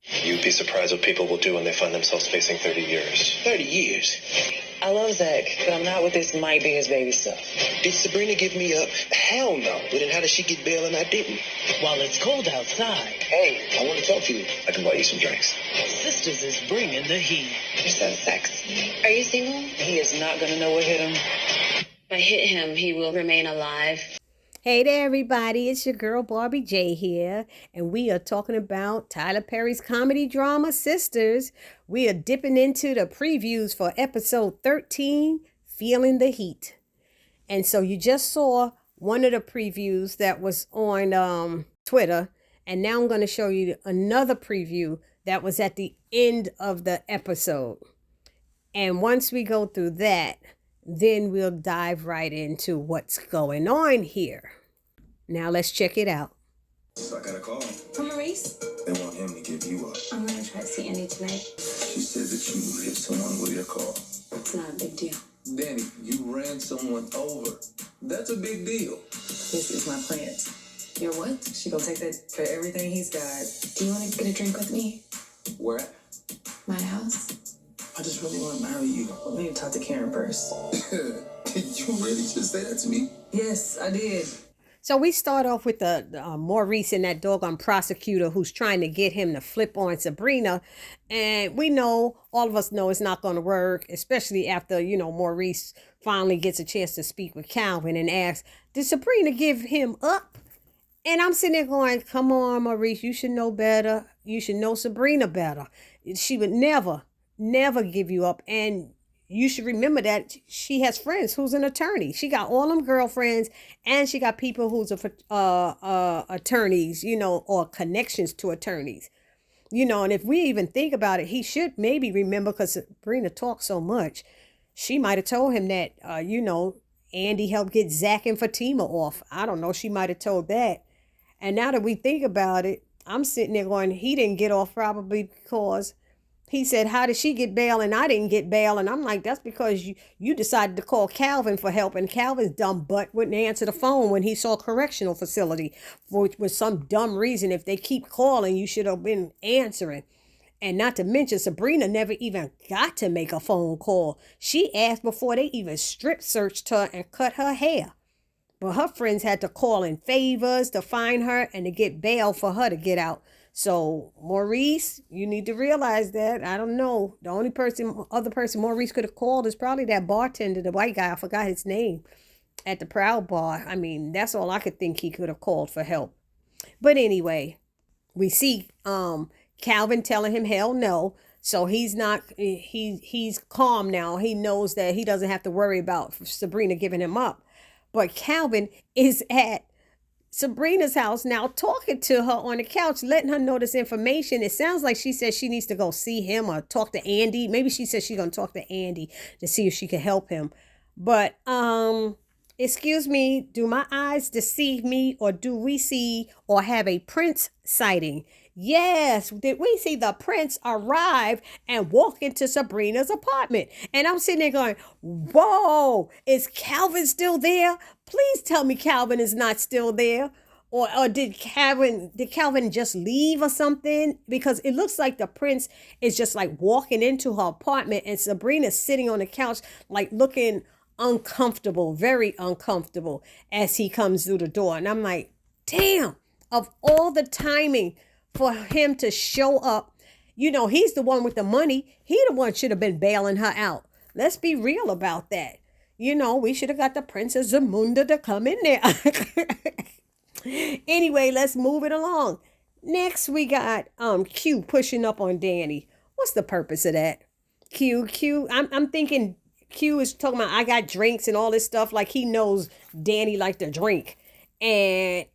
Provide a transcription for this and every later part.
You'd be surprised what people will do when they find themselves facing 30 years. 30 years? I love Zach, but I'm not with this might be his baby stuff. Did Sabrina give me up? Hell no. But then how did she get bail and I didn't? While it's cold outside. Hey, I want to talk to you. I can buy you some drinks. Sistas is bringing the heat. You're so sexy. Are you single? He is not going to know what hit him. If I hit him, he will remain alive. Hey there, everybody. It's your girl, BarbiJ here, and we are talking about Tyler Perry's comedy drama, Sistas. We are dipping into the previews for episode 13, Feeling the Heat. And so you just saw one of the previews that was on Twitter, and now I'm going to show you another preview that was at the end of the episode. And once we go through that, then we'll dive right into what's going on here. Now let's check it out. So I got a call. From Maurice? They want him to give you up. I'm gonna try to see Andy tonight. She said that you hit someone with your car. It's not a big deal. Danny, you ran someone over. That's a big deal. This is my plant. Your what? She gonna take that for everything he's got. Do you want to get a drink with me? Where at? My house? I just really want to marry you. Well, we need to talk to Karen first. Did you really just say that to me? Yes, I did. So we start off with the Maurice and that doggone prosecutor who's trying to get him to flip on Sabrina. And we know, all of us know it's not going to work, especially after, Maurice finally gets a chance to speak with Calvin and asks, did Sabrina give him up? And I'm sitting there going, come on, Maurice, you should know better. You should know Sabrina better. She would never give you up. And you should remember that she has friends who's an attorney. She got all them girlfriends, and she got people who's attorneys, or connections to attorneys. And if we even think about it, he should maybe remember, because Sabrina talks so much. She might have told him that, Andy helped get Zach and Fatima off. I don't know. She might have told that. And now that we think about it, I'm sitting there going, he didn't get off probably because he said, how did she get bail and I didn't get bail? And I'm like, that's because you decided to call Calvin for help. And Calvin's dumb butt wouldn't answer the phone when he saw a correctional facility, which was some dumb reason. If they keep calling, you should have been answering. And not to mention, Sabrina never even got to make a phone call. She asked before they even strip searched her and cut her hair. But her friends had to call in favors to find her and to get bail for her to get out. So, Maurice, you need to realize that. I don't know. The only other person Maurice could have called is probably that bartender, the white guy. I forgot his name, at the Proud Bar. I mean, that's all I could think he could have called for help. But anyway, we see Calvin telling him hell no. So he's calm now. He knows that he doesn't have to worry about Sabrina giving him up. But Calvin is at Sabrina's house now, talking to her on the couch, letting her know this information. It sounds like she says she needs to go see him or talk to Andy. Maybe she says she's going to talk to Andy to see if she can help him. But, excuse me, do my eyes deceive me, or do we see or have a prince sighting? Yes, did we see the prince arrive and walk into Sabrina's apartment? And I'm sitting there going, whoa, is Calvin still there? Please tell me Calvin is not still there. Or did Calvin just leave or something? Because it looks like the prince is just like walking into her apartment and Sabrina's sitting on the couch, like looking uncomfortable, very uncomfortable as he comes through the door. And I'm like, damn, of all the timing for him to show up, he's the one with the money. He the one should have been bailing her out. Let's be real about that. We should have got the Princess Zamunda to come in there. Anyway, let's move it along. Next, we got Q pushing up on Danny. What's the purpose of that? I'm thinking Q is talking about, I got drinks and all this stuff, like he knows Danny like to drink. And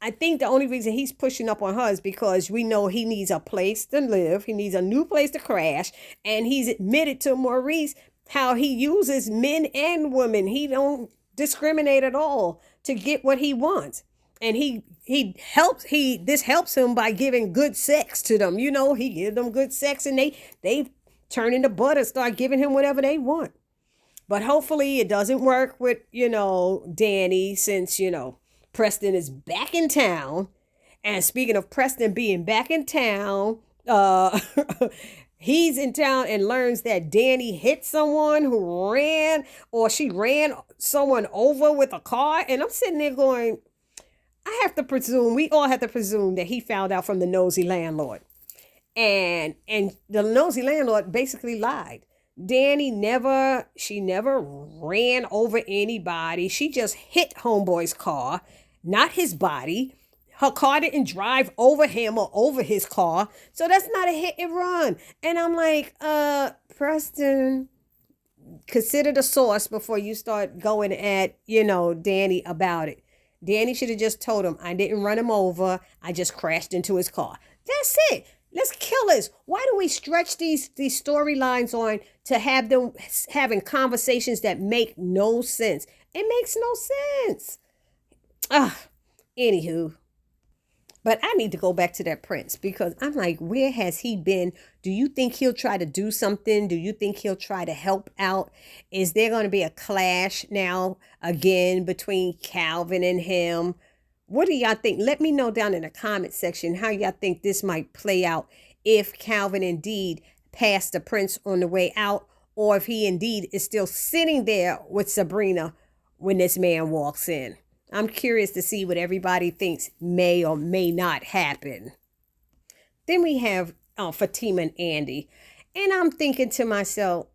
I think the only reason he's pushing up on her is because we know he needs a place to live. He needs a new place to crash. And he's admitted to Maurice how he uses men and women. He don't discriminate at all to get what he wants. And this helps him by giving good sex to them. He gives them good sex and they turn into butter, start giving him whatever they want. But hopefully it doesn't work with, Danny, since, Preston is back in town. And speaking of Preston being back in town, uh he's in town and learns that Danny hit someone who ran, or she ran someone over with a car. And I'm sitting there going, I have to presume, we all have to presume that he found out from the nosy landlord. And the nosy landlord basically lied. She never ran over anybody. She just hit homeboy's car, not his body. Her car didn't drive over him or over his car. So that's not a hit and run. And I'm like, Preston, consider the source before you start going at, Danny about it. Danny should have just told him, I didn't run him over. I just crashed into his car. That's it. Let's kill this. Why do we stretch these storylines on to have them having conversations that make no sense? It makes no sense. Anywho. But I need to go back to that prince, because I'm like, where has he been? Do you think he'll try to do something? Do you think he'll try to help out? Is there going to be a clash now again between Calvin and him? What do y'all think? Let me know down in the comment section how y'all think this might play out, if Calvin indeed passed the prince on the way out, or if he indeed is still sitting there with Sabrina when this man walks in. I'm curious to see what everybody thinks may or may not happen. Then we have Fatima and Andy. And I'm thinking to myself,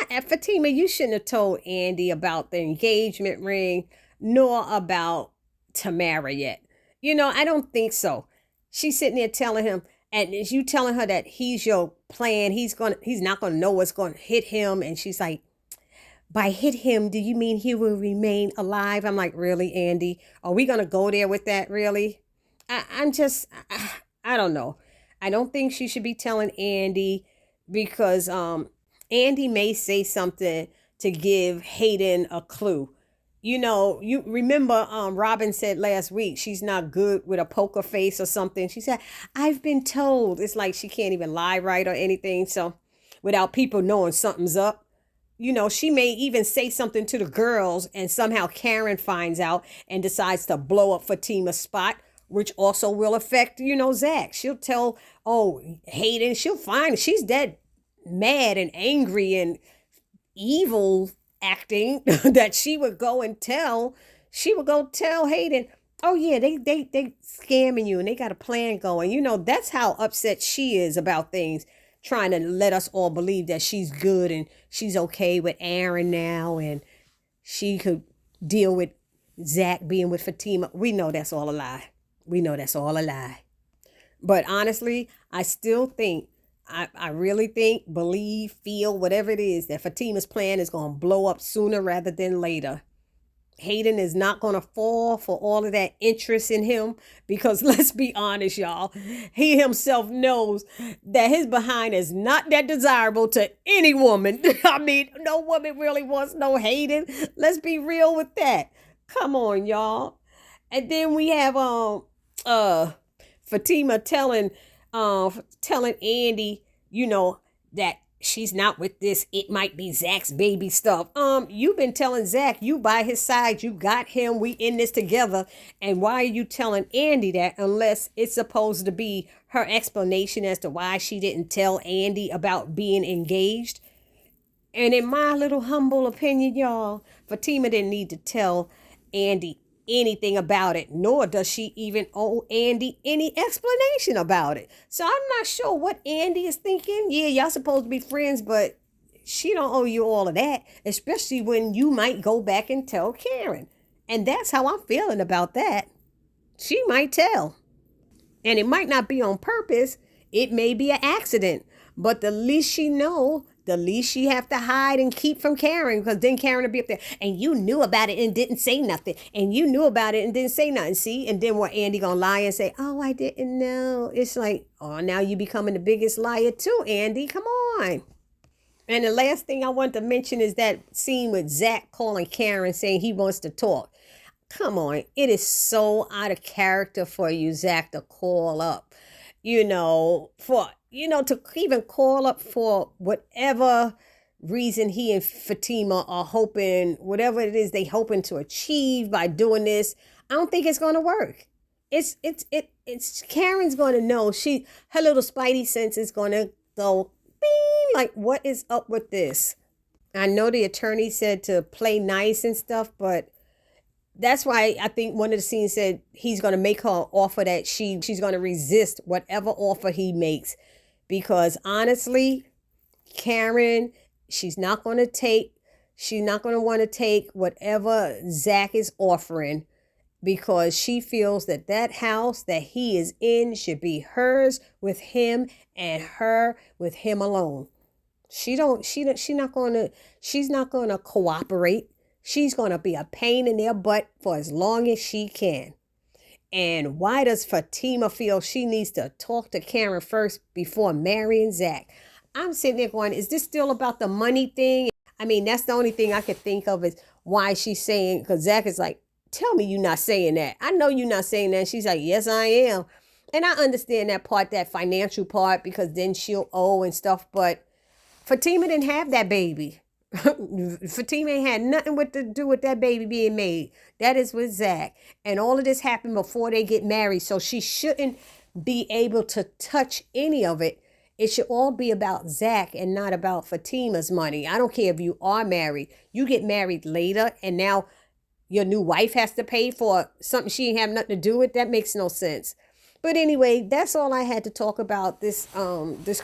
Fatima, you shouldn't have told Andy about the engagement ring, nor about Tamara yet. I don't think so. She's sitting there telling him, and you telling her that he's your plan. He's not going to know what's going to hit him. And she's like, by hit him, do you mean he will remain alive? I'm like, really, Andy? Are we going to go there with that, really? I don't know. I don't think she should be telling Andy, because Andy may say something to give Hayden a clue. You remember Robin said last week she's not good with a poker face or something. She said, I've been told. It's like she can't even lie right or anything. So without people knowing something's up. She may even say something to the girls, and somehow Karen finds out and decides to blow up Fatima's spot, which also will affect, Zach. She'll tell, Hayden, she's dead mad and angry and evil acting that she would go tell Hayden, oh yeah, they scamming you and they got a plan going. That's how upset she is about things, trying to let us all believe that she's good and she's okay with Aaron now, and she could deal with Zach being with Fatima. We know that's all a lie. But honestly, I still think, I really think, believe, feel, whatever it is, that Fatima's plan is going to blow up sooner rather than later. Hayden is not going to fall for all of that interest in him, because let's be honest, y'all, he himself knows that his behind is not that desirable to any woman. I mean, no woman really wants no Hayden. Let's be real with that. Come on, y'all. And then we have Fatima telling Andy, that she's not with this, it might be Zach's baby stuff. You've been telling Zach you by his side, you got him, we in this together. And why are you telling Andy that, unless it's supposed to be her explanation as to why she didn't tell Andy about being engaged? And in my little humble opinion, y'all, Fatima didn't need to tell Andy anything about it, nor does she even owe Andy any explanation about it. So I'm not sure what Andy is thinking. Yeah, y'all supposed to be friends, but she don't owe you all of that, especially when you might go back and tell Karen. And that's how I'm feeling about that. She might tell. And it might not be on purpose. It may be an accident. But the least she know, the least she have to hide and keep from Karen, because then Karen will be up there, and you knew about it and didn't say nothing. And you knew about it and didn't say nothing. See? And then what, Andy gonna lie and say, oh, I didn't know. It's like, oh, now you becoming the biggest liar too, Andy. Come on. And the last thing I want to mention is that scene with Zach calling Karen saying he wants to talk. Come on. It is so out of character for you, Zach, to call up, to even call up for whatever reason he and Fatima are hoping, whatever it is they hoping to achieve by doing this. I don't think it's going to work. it's Karen's gonna know. Her little spidey sense is gonna go bing, like, what is up with this? I know the attorney said to play nice and stuff, but that's why I think one of the scenes said he's gonna make her an offer that she's gonna resist whatever offer he makes. Because honestly, Karen, she's not gonna want to take whatever Zach is offering, because she feels that that house that he is in should be hers with him and her with him alone. She's not going to cooperate. She's going to be a pain in their butt for as long as she can. And why does Fatima feel she needs to talk to Karen first before marrying Zach? I'm sitting there going, is this still about the money thing? I mean, that's the only thing I could think of is why she's saying, because Zach is like, tell me you're not saying that. I know you're not saying that. She's like, yes, I am. And I understand that part, that financial part, because then she'll owe and stuff. But Fatima didn't have that baby. Fatima ain't had nothing to do with that baby being made. That is with Zach. And all of this happened before they get married. So she shouldn't be able to touch any of it. It should all be about Zach and not about Fatima's money. I don't care if you are married. You get married later and now your new wife has to pay for something she ain't have nothing to do with. That makes no sense. But anyway, that's all I had to talk about this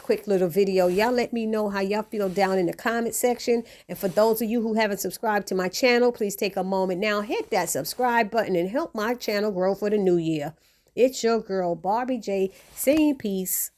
quick little video. Y'all let me know how y'all feel down in the comment section. And for those of you who haven't subscribed to my channel, please take a moment now, hit that subscribe button and help my channel grow for the new year. It's your girl, Barbie J, saying peace.